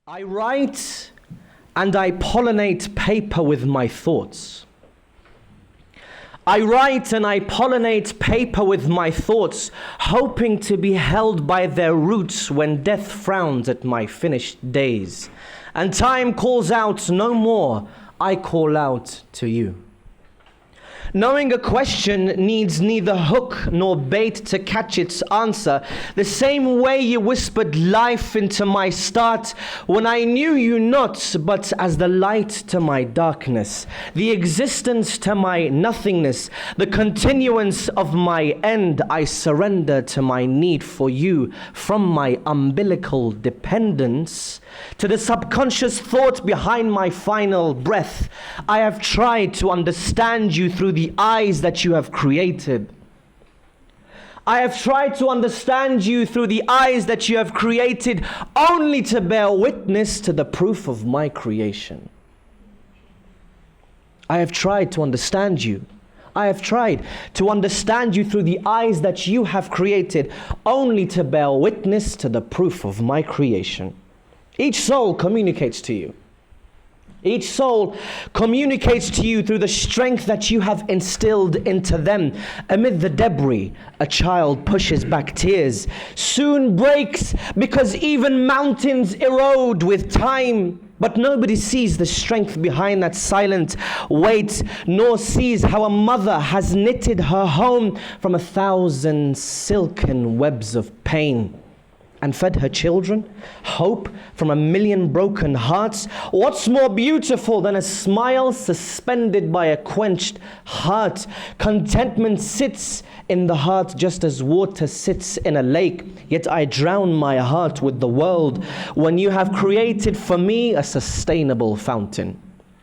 I write and I pollinate paper with my thoughts. I write and I pollinate paper with my thoughts, hoping to be held by their roots when death frowns at my finished days. And time calls out no more, I call out to you. Knowing a question needs neither hook nor bait to catch its answer, the same way you whispered life into my start when I knew you not, but as the light to my darkness, the existence to my nothingness, the continuance of my end. I surrender to my need for you, from my umbilical dependence to the subconscious thought behind my final breath. I have tried to understand you through the eyes that you have created. I have tried to understand you through the eyes that you have created, only to bear witness to the proof of my creation. I have tried to understand you. I have tried to understand you through the eyes that you have created, only to bear witness to the proof of my creation. Each soul communicates to you. Each soul communicates to you through the strength that you have instilled into them. Amid the debris, a child pushes back tears, soon breaks, because even mountains erode with time. But nobody sees the strength behind that silent weight, nor sees how a mother has knitted her home from 1,000 silken webs of pain, and fed her children hope from 1,000,000 broken hearts. What's more beautiful than a smile suspended by a quenched heart? Contentment sits in the heart just as water sits in a lake, yet I drown my heart with the world when you have created for me a sustainable fountain.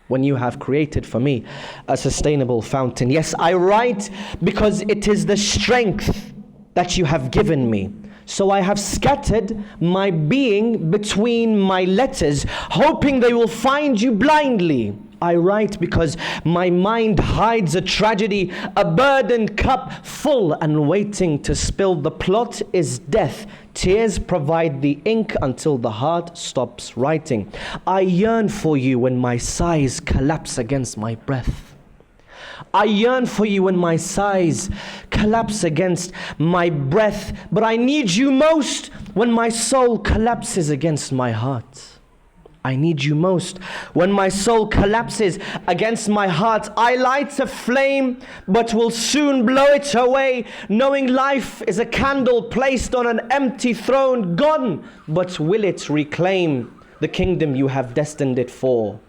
When you have created for me a sustainable fountain. Yes, I write because it is the strength that you have given me. So I have scattered my being between my letters, hoping they will find you blindly. I write because my mind hides a tragedy, a burdened cup full and waiting to spill. The plot is death. Tears provide the ink until the heart stops writing. I yearn for you when my sighs collapse against my breath. I yearn for you when my sighs collapse against my breath, but I need you most when my soul collapses against my heart. I need you most when my soul collapses against my heart. I light a flame, but will soon blow it away, knowing life is a candle placed on an empty throne, gone, but will it reclaim the kingdom you have destined it for?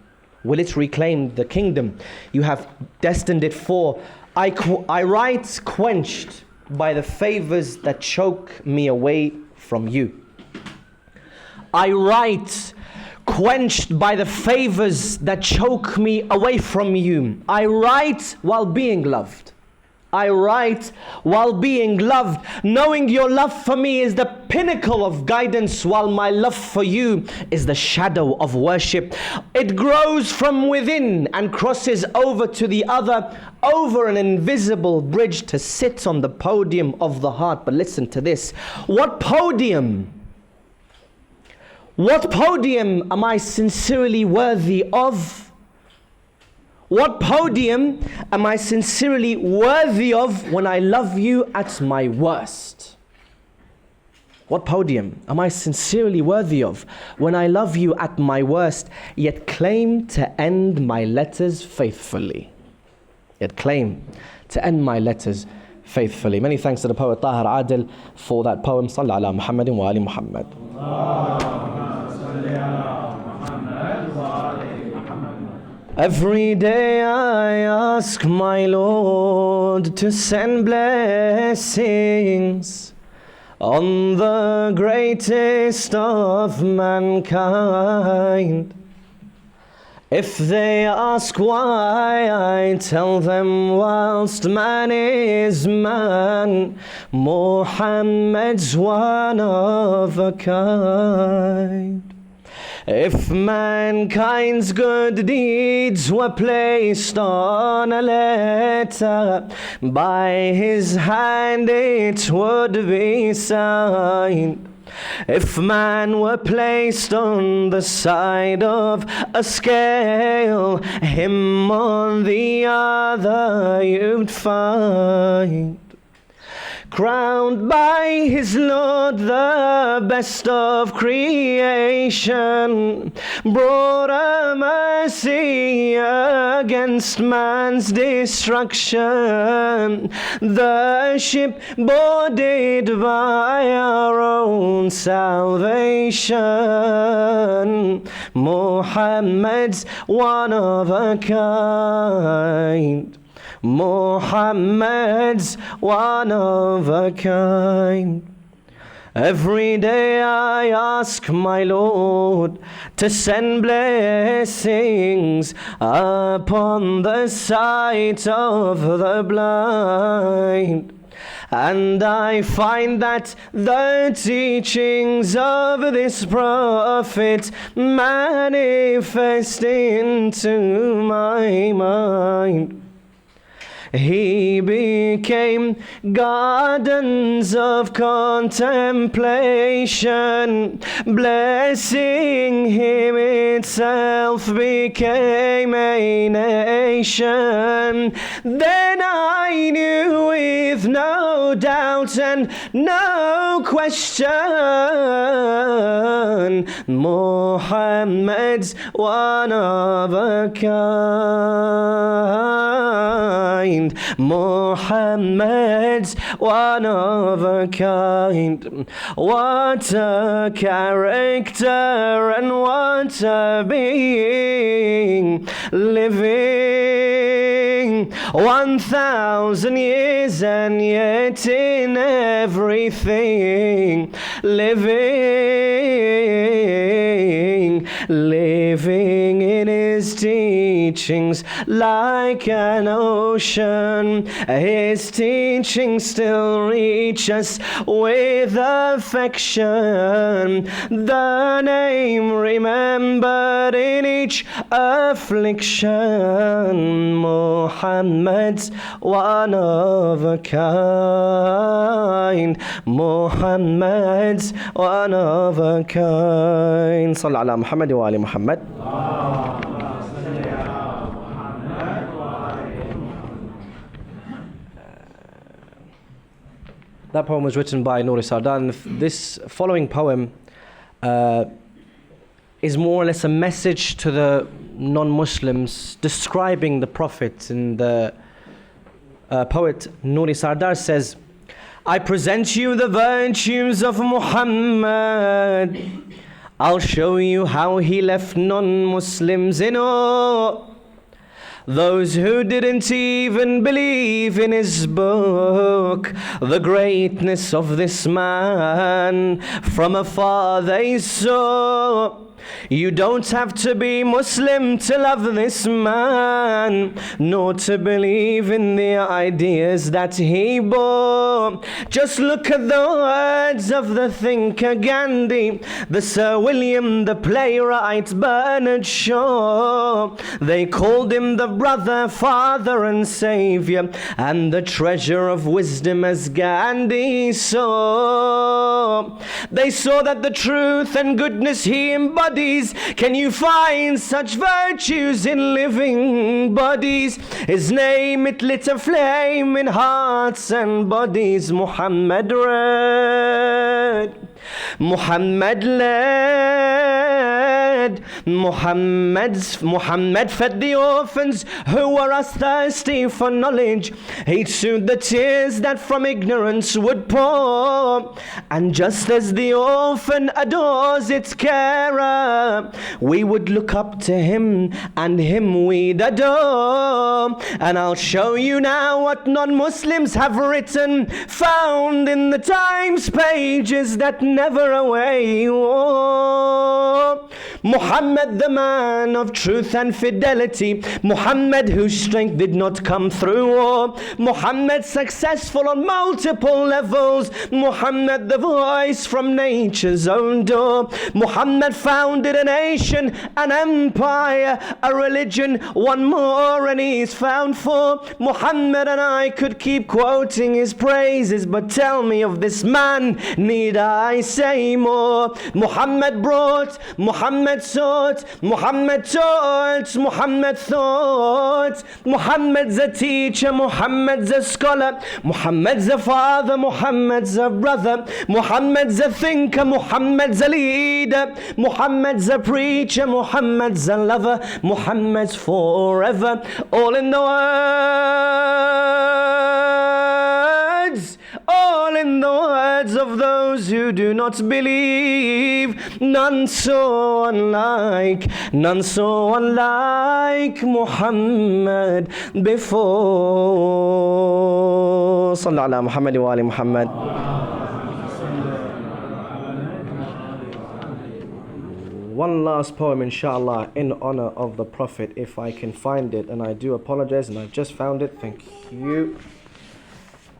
Will it reclaim the kingdom you have destined it for? I write quenched by the favors that choke me away from you. I write quenched by the favors that choke me away from you. I write while being loved. I write while being loved, knowing your love for me is the pinnacle of guidance, while my love for you is the shadow of worship. It grows from within and crosses over to the other, over an invisible bridge to sit on the podium of the heart. But listen to this. What podium? What podium am I sincerely worthy of? What podium am I sincerely worthy of when I love you at my worst? What podium am I sincerely worthy of when I love you at my worst, yet claim to end my letters faithfully? Yet claim to end my letters faithfully. Many thanks to the poet Tahir Adil for that poem. Salli ala Muhammadin wa ali Muhammad. Every day I ask my Lord to send blessings on the greatest of mankind. If they ask why, I tell them whilst man is man, Muhammad's one of a kind. If mankind's good deeds were placed on a letter, by his hand it would be signed. If man were placed on the side of a scale, him on the other you'd find. Crowned by his Lord, the best of creation, brought a mercy against man's destruction. The ship boarded by our own salvation. Muhammad's one of a kind. Muhammad's one of a kind. Every day I ask my Lord to send blessings upon the sight of the blind. And I find that the teachings of this Prophet manifest into my mind. He became gardens of contemplation. Blessing him itself became a nation. Then I knew with no doubt and no question, Muhammad's one of a kind. Muhammad's one of a kind. What a character and what a being, living 1,000 years and yet in everything, living in his teachings like an ocean. His teachings still reach us with affection. The name remembered in each affliction. Muhammad's one of a kind. Muhammad's one of a kind. Sallallahu ala Muhammad wa ali Muhammad. That poem was written by Nouri Sardan. This following poem is more or less a message to the non-Muslims describing the Prophet. And the poet Nouri Sardar says, I present you the virtues of Muhammad. I'll show you how he left non-Muslims in awe. Those who didn't even believe in his book, the greatness of this man, from afar they saw. You don't have to be Muslim to love this man, nor to believe in the ideas that he bore. Just look at the words of the thinker Gandhi, the Sir William, the playwright Bernard Shaw. They called him the brother, father and saviour, and the treasure of wisdom as Gandhi saw. They saw that the truth and goodness he embodied. Can you find such virtues in living bodies? His name, it lit a flame in hearts and bodies. Muhammad read, Muhammad led, Muhammad fed the orphans who were as thirsty for knowledge. He soothed the tears that from ignorance would pour. And just as the orphan adores its carer, we would look up to him and him we'd adore. And I'll show you now what non-Muslims have written, found in the Times pages that never away wore. Muhammad, the man of truth and fidelity. Muhammad, whose strength did not come through war. Muhammad, successful on multiple levels. Muhammad, the voice from nature's own door. Muhammad founded a nation, an empire, a religion, one more, and he's found for. Muhammad, and I could keep quoting his praises, but tell me of this man, need I say more? Muhammad brought, Muhammad sought, Muhammad taught, Muhammad thought. Muhammad's a teacher, Muhammad's a scholar, Muhammad's a father, Muhammad's a brother, Muhammad's a thinker, Muhammad's a leader, Muhammad's a preacher, Muhammad's a lover, Muhammad's forever. All in the words, all in the words of those who do not believe. None so unlike, none so unlike Muhammad before. Sallallahu ala Muhammad wa ali Muhammad. One last poem, inshallah, in honor of the Prophet, if I can find it, and I do apologize, and I've just found it. Thank you.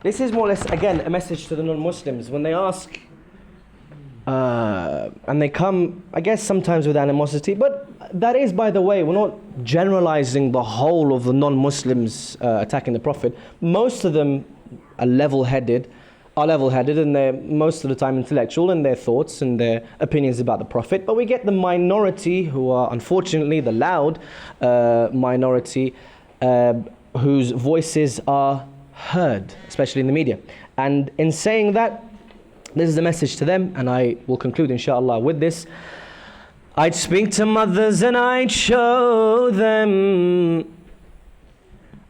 This is more or less, again, a message to the non-Muslims. When they ask, and they come, I guess, sometimes with animosity, but that is, by the way, we're not generalizing the whole of the non-Muslims attacking the Prophet. Most of them are level-headed, and they're most of the time intellectual in their thoughts and their opinions about the Prophet. But we get the minority who are, unfortunately, the loud minority whose voices are heard, especially in the media. And in saying that, this is a message to them, and I will conclude, inshallah, with this. I'd speak to mothers and I'd show them.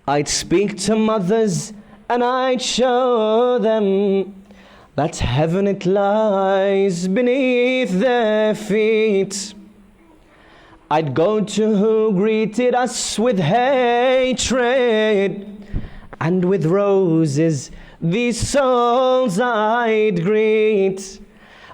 I'd speak to mothers and I'd show them that heaven, it lies beneath their feet. I'd go to who greeted us with hatred, and with roses these souls I'd greet.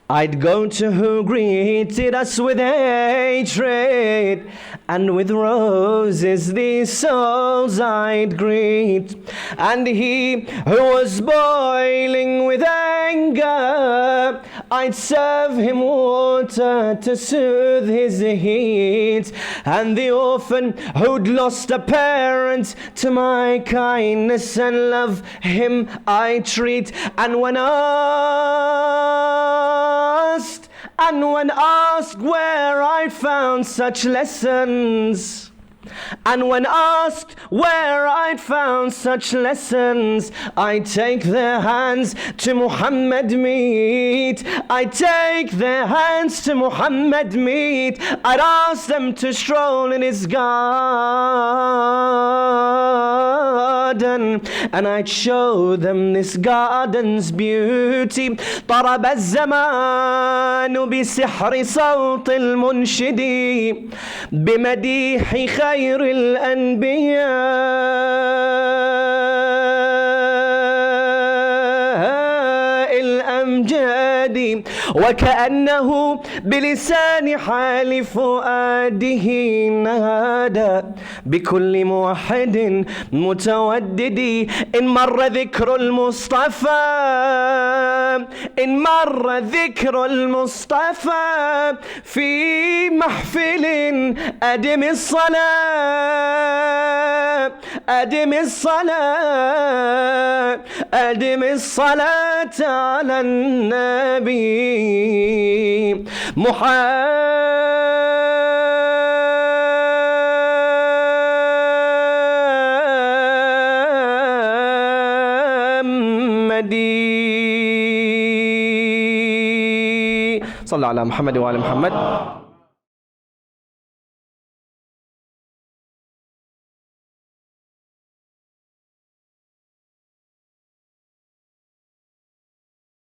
I'd go to who greeted us with hatred, and with roses these souls I'd greet. And he who was boiling with anger, I'd serve him water to soothe his heat. And the orphan who'd lost a parent, to my kindness and love him I treat. And when asked where I found such lessons, and when asked where I'd found such lessons, I take their hands to Muhammad meet. I take their hands to Muhammad meet. I'd ask them to stroll in his garden, and I'd show them this garden's beauty. طرب الزمان بسحر صوت المنشد بمديح خير الأنبياء الأمجاد، وكأنه بلسان حال فؤاده نادى بكل موحد متودد. إن مر ذكر المصطفى، إن مر ذكر المصطفى في محفل، أدم الصلاة، أدم الصلاة، أدم الصلاة على النبي محمد. صلى على محمد وعلى محمد.